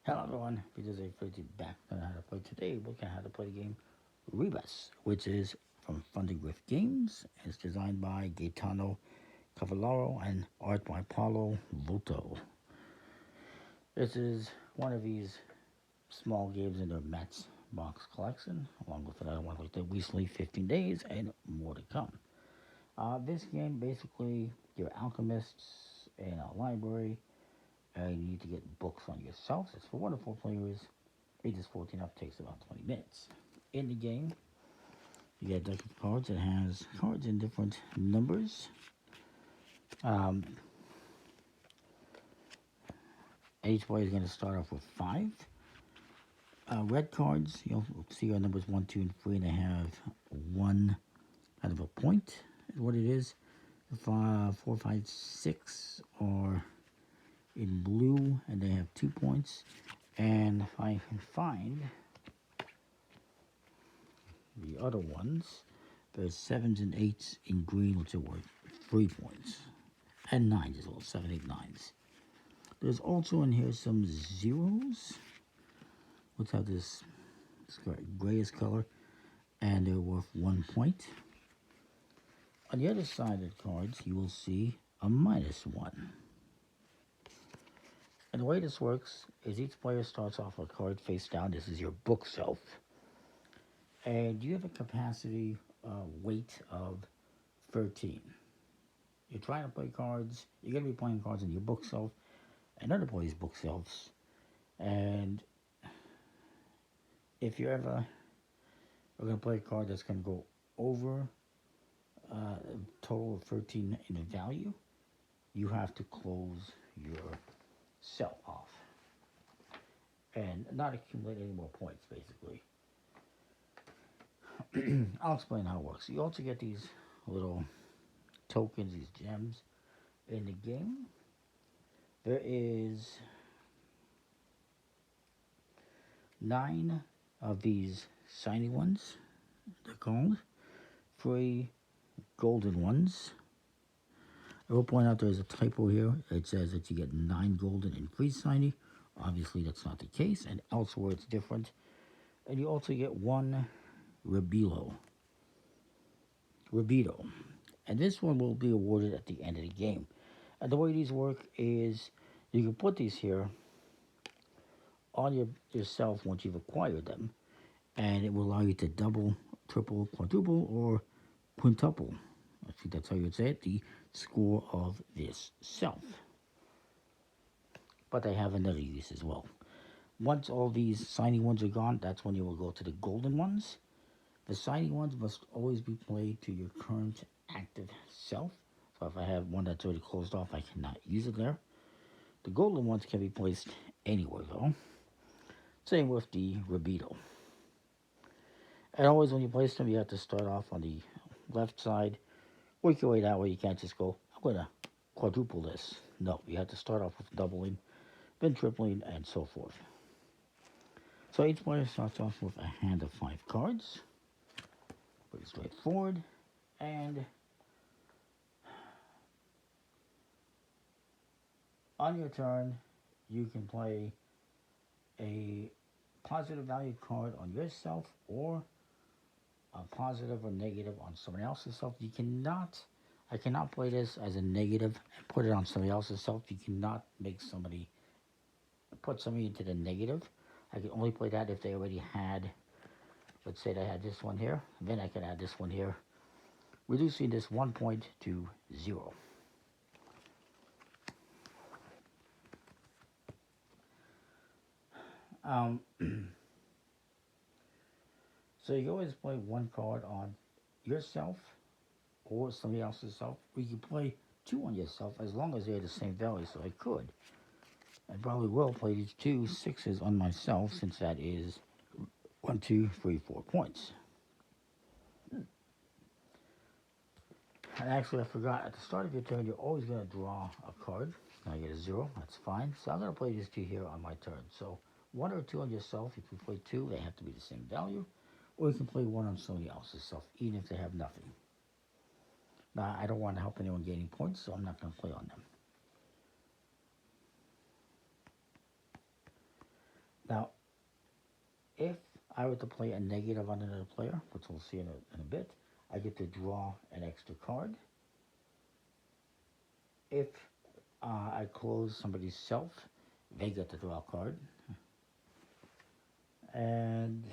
Hello everyone, this is a back on how to play today. Look at how to play the game Rebis, which is from Funding with Games. It's designed by Gaetano Cavallaro and art by Paulo Voto. This is one of these small games in their Mets box collection, along with another one like the recently 15 days and more to come. This game basically, you're alchemists in a library and you need to get books on yourself. It's for wonderful players. Ages 14 up, takes about 20 minutes. In the game, you get a deck of cards that has cards in different numbers. Um, each player is going to start off with 5. Red cards, you'll see our numbers 1, 2, and 3, and they have 1 out of a point, is what it is. 5, 4, 5, 6 are in blue, and they have 2 points. And if I can find the other ones, there's 7s and 8s in green, which are worth 3 points. And 9s as well, 7, 8, 9s. There's also in here some zeros, which have this grayish color, and they're worth 1 point. On the other side of the cards, you will see a -1. And the way this works is each player starts off with a card face down. This is your bookshelf. And you have a capacity weight of 13. You're trying to play cards. You're going to be playing cards in your bookshelf and other players' bookshelves. And if you're ever going to play a card that's going to go over a total of 13 in value, you have to close your cell off and not accumulate any more points, basically. I'll explain how it works. You also get these little tokens, these gems in the game. There is 9 of these shiny ones, they're called. 3 golden ones. I will point out there's a typo here. It says that you get 9 golden and 3 shiny. Obviously that's not the case, and elsewhere it's different. And you also get 1 Rebito. And this one will be awarded at the end of the game. And the way these work is you can put these here on yourself once you've acquired them, and it will allow you to double, triple, quadruple, or quintuple. I think that's how you would say it, the score of this self. But they have another use as well. Once all these shiny ones are gone, that's when you will go to the golden ones. The shiny ones must always be played to your current active self. So if I have one that's already closed off, I cannot use it there. The golden ones can be placed anywhere though. Same with the Rebito. And always when you place them, you have to start off on the left side. Work your way that way. You can't just go, I'm going to quadruple this. No, you have to start off with doubling, then tripling, and so forth. So each player starts off with a hand of 5 cards. Pretty straightforward. And on your turn, you can play a positive value card on yourself or a positive or negative on somebody else's self. I cannot play this as a negative and put it on somebody else's self. You cannot make somebody, put somebody into the negative. I can only play that if they already had, let's say they had this one here, then I can add this one here, reducing this 1 point to 0. So you always play 1 card on yourself or somebody else's self, or you can play 2 on yourself as long as they're the same value. So I could, I probably will play these 2 6s on myself, since that is 1, 2, 3, 4 points. And actually, I forgot, at the start of your turn, you're always going to draw a card. Now I get a 0, that's fine. So I'm going to play these 2 here on my turn. So 1 or 2 on yourself. If you play 2, they have to be the same value. Or you can play 1 on somebody else's self, even if they have nothing. Now, I don't want to help anyone gaining points, so I'm not going to play on them. Now, if I were to play a negative on another player, which we'll see in a bit, I get to draw an extra card. If I close somebody's self, they get to draw a card. And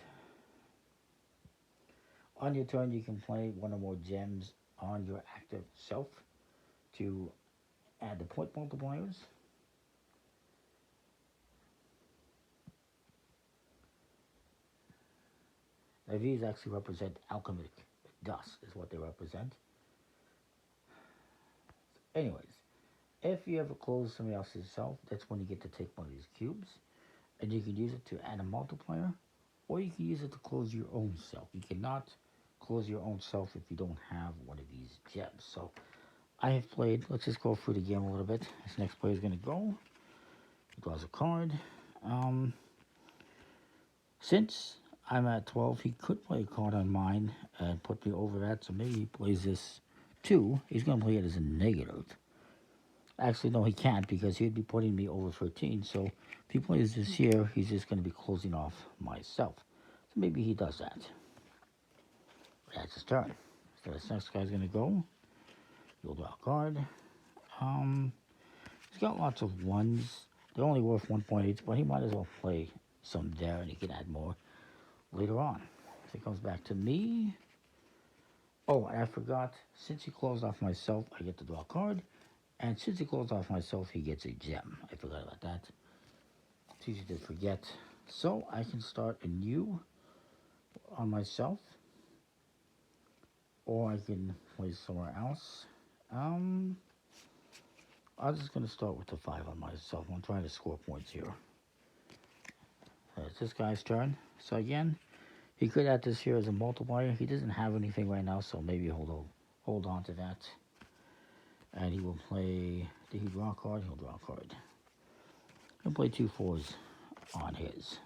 on your turn, you can play one or more gems on your active self to add the point multipliers. Now, these actually represent alchemic dust, is what they represent. Anyways, if you ever close somebody else's self, that's when you get to take one of these cubes, and you can use it to add a multiplier, or you can use it to close your own self. You cannot close your own self if you don't have one of these gems. So I have played, let's just go through the game a little bit. This next player is going to go. He draws a card. Since I'm at 12, he could play a card on mine and put me over that, so maybe he plays this 2. He's going to play it as a negative. Actually, no, he can't, because he'd be putting me over 13, so if he plays this here, he's just going to be closing off myself. So maybe he does that. That's his turn. So this next guy's going to go. He'll draw a card. He's got lots of 1s. They're only worth 1.8, but he might as well play some there, and he can add more later on. So it comes back to me. Oh, and I forgot, since he closed off myself, I get to draw a card. And since he closed off myself, he gets a gem. I forgot about that. It's easy to forget. So I can start anew on myself. Or I can play somewhere else. I'm just going to start with the 5 on myself. I'm trying to score points here. It's this guy's turn. So again, he could add this here as a multiplier. He doesn't have anything right now, so maybe hold on to that. And he will play, did he draw a card? He'll draw a card. He'll play 2 4s on his.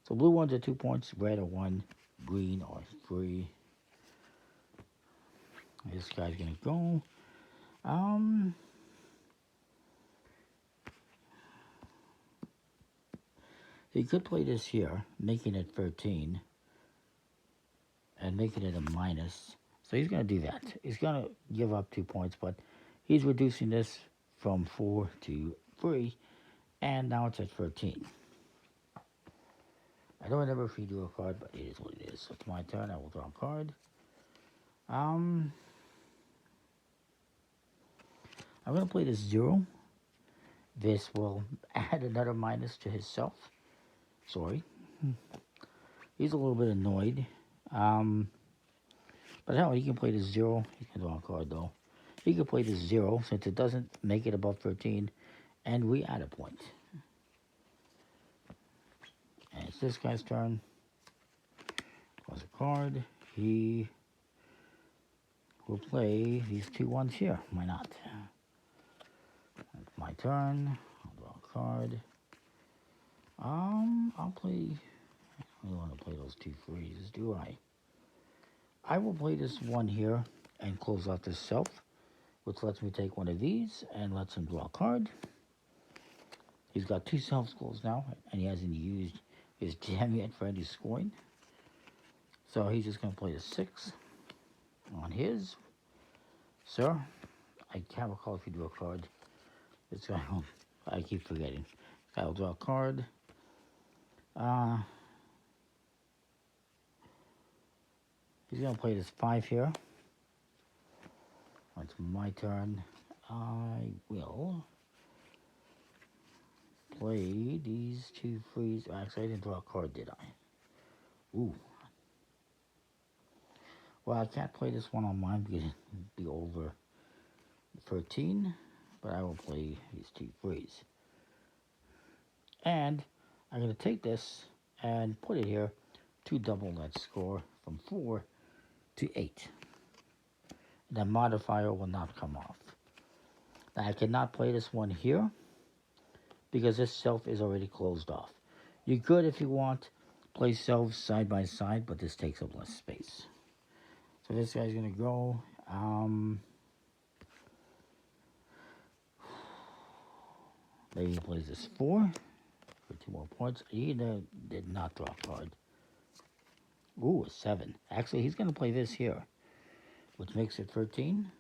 So blue ones are 2 points, red are 1, green are 3. This guy's gonna go. He could play this here, making it 13, and making it a minus. So he's going to do that. He's going to give up 2 points, but he's reducing this from 4 to 3, and now it's at 13. I don't remember if he drew a card, but it is what it is. So it's my turn. I will draw a card. I'm going to play this 0. This will add another minus to his self. Sorry. He's a little bit annoyed. But hell, he can play this 0. He can draw a card, though. He can play this 0, since it doesn't make it above 13. And we add a point. And it's this guy's turn. Draws a card. He will play these 2 1s here. Why not? It's my turn. I'll draw a card. I'll play... I don't want to play those 2 3s, do I? I will play this 1 here and close off this self, which lets me take one of these and lets him draw a card. He's got 2 selves closed now, and he hasn't used his gem yet for any scoring. So he's just going to play the 6 on his. Sir, I can't recall if you drew a card. This guy, I keep forgetting. I'll draw a card. He's going to play this 5 here. It's my turn. I will play these 2 3s. Actually, I didn't draw a card, did I? Ooh. Well, I can't play this one on mine because it'd be over 13. But I will play these 2 3s. And I'm going to take this and put it here to double that score from 4 to 8. The modifier will not come off. Now I cannot play this one here because this self is already closed off. You could, if you want, play selves side by side, but this takes up less space. So this guy's going to go. Maybe he plays this 4 for 2 more points. He did not draw a card. Ooh, a 7. Actually, he's going to play this here, which makes it 13.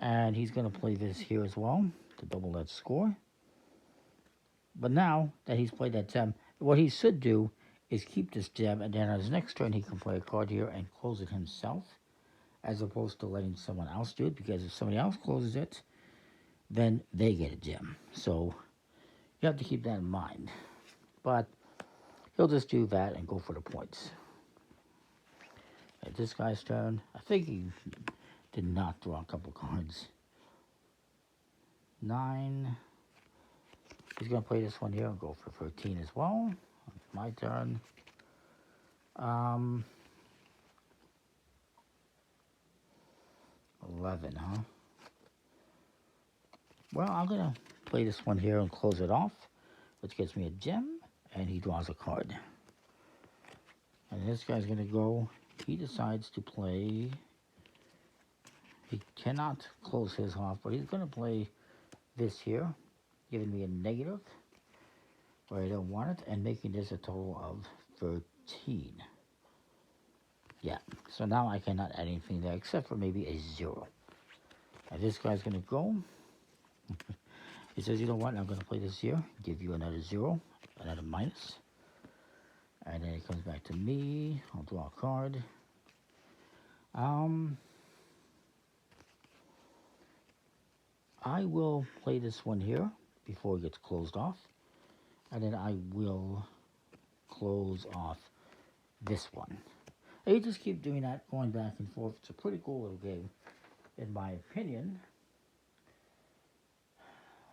And he's going to play this here as well to double that score. But now that he's played that gem, what he should do is keep this gem, and then on his next turn he can play a card here and close it himself, as opposed to letting someone else do it, because if somebody else closes it, then they get a gem. So you have to keep that in mind. But he'll just do that and go for the points. At this guy's turn, I think he did not draw a couple cards. 9. He's going to play this one here and go for 13 as well. It's my turn. 11, huh? Well, I'm going to play this one here and close it off, which gets me a gem, and he draws a card. And this guy's going to go, he decides to play, he cannot close his off, but he's going to play this here, giving me a negative, where I don't want it, and making this a total of 13. Yeah, so now I cannot add anything there except for maybe a 0. And this guy's going to go. He says, you know what, I'm going to play this here, give you another 0, another minus. And then it comes back to me. I'll draw a card. I will play this one here before it gets closed off. And then I will close off this one. And you just keep doing that, going back and forth. It's a pretty cool little game, in my opinion.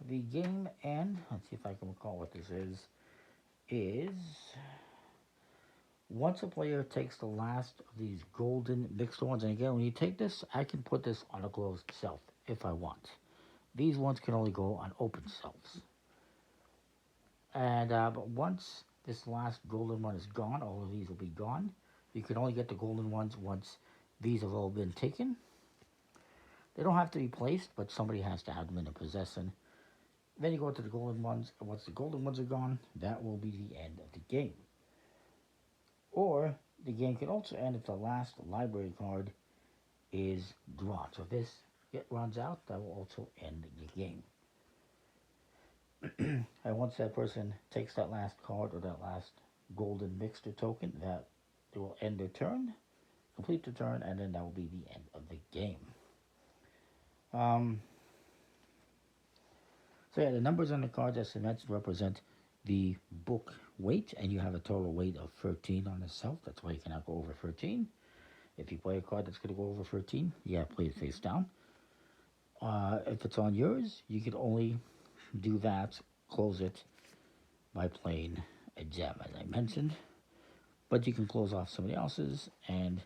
The game end, let's see if I can recall what this is once a player takes the last of these golden mixed ones, and again, when you take this, I can put this on a closed shelf if I want. These ones can only go on open shelves. And but once this last golden one is gone, all of these will be gone. You can only get the golden ones once these have all been taken. They don't have to be placed, but somebody has to have them in their possession. Then you go to the golden ones, and once the golden ones are gone, that will be the end of the game. Or the game can also end if the last library card is drawn. So if this runs out, that will also end the game. And once that person takes that last card or that last golden mixture token, that it will end their turn, complete the turn, and then that will be the end of the game. So yeah, the numbers on the cards, as I mentioned, represent the book weight, and you have a total weight of 13 on the shelf. That's why you cannot go over 13. If you play a card that's going to go over 13, you have to play it face down. If it's on yours, you can only do that, close it, by playing a gem, as I mentioned. But you can close off somebody else's and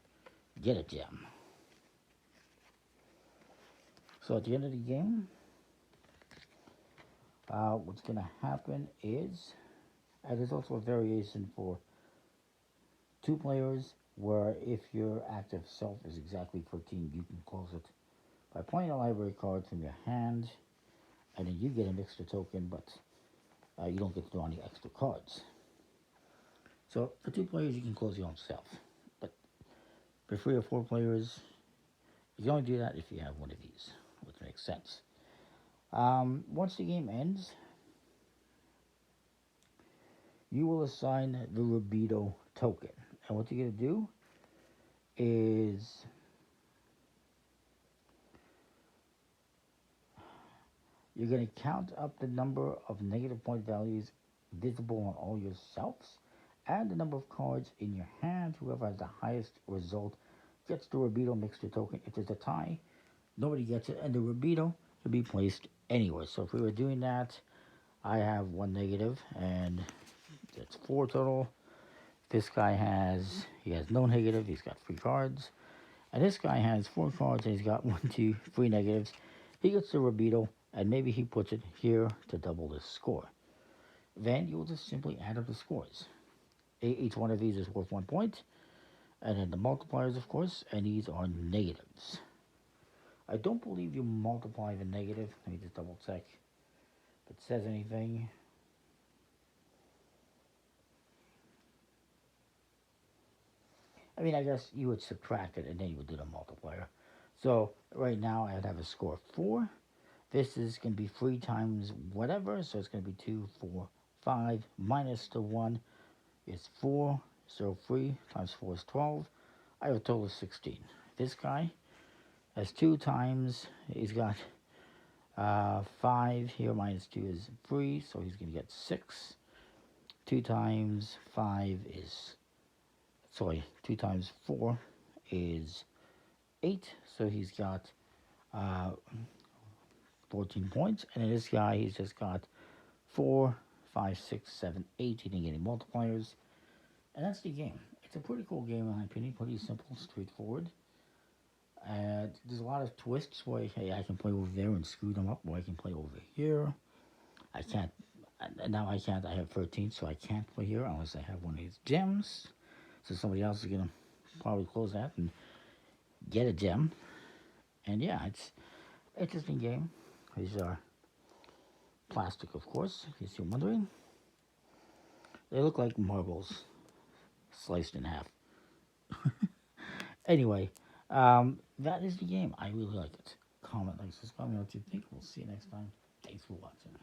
get a gem. So at the end of the game, what's going to happen is, and there's also a variation for 2 players, where if your active shelf is exactly 14, you can close it by playing a library card from your hand, and then you get a mixture token, but you don't get to draw any extra cards. So for 2 players, you can close your own shelf. But for 3 or 4 players, you can only do that if you have one of these, which makes sense. Once the game ends, you will assign the Rebis token. And what you're going to do is you're going to count up the number of negative point values visible on all your shelves and the number of cards in your hand. Whoever has the highest result gets the Rebis mixture token. If there's a tie, nobody gets it, and the Rebis can be placed anywhere. So if we were doing that, I have 1 negative, and that's 4 total. This guy has no negative, he's got 3 cards. And this guy has 4 cards, and he's got 1, 2, 3 negatives. He gets the Rebis, and maybe he puts it here to double his score. Then you will just simply add up the scores. Each one of these is worth 1 point. And then the multipliers, of course, and these are negatives. I don't believe you multiply the negative. Let me just double check if it says anything. I mean, I guess you would subtract it and then you would do the multiplier. So right now I'd have a score of 4. This is going to be 3 times whatever, so it's going to be 2, 4, 5 minus the 1 is 4. So 3 times 4 is 12. I have a total of 16. This guy has 2 times, he's got 5 here, minus 2 is 3, so he's going to get 6. 2 times 5 is, 2 times 4 is 8, so he's got uh, 14 points. And in this guy, he's just got 4, 5, 6, 7, 8. He didn't get any multipliers. And that's the game. It's a pretty cool game, in my opinion. Pretty simple, straightforward. There's a lot of twists where, hey, I can play over there and screw them up, or I can play over here. I can't, now I can't, I have 13, so I can't play here unless I have one of these gems. So somebody else is going to probably close that and get a gem. And yeah, it's an interesting game. These are plastic, of course, in case you're wondering. They look like marbles sliced in half. Anyway, that is the game. I really like it. Comment, like, subscribe, me what you think. We'll see you next time. Thanks for watching.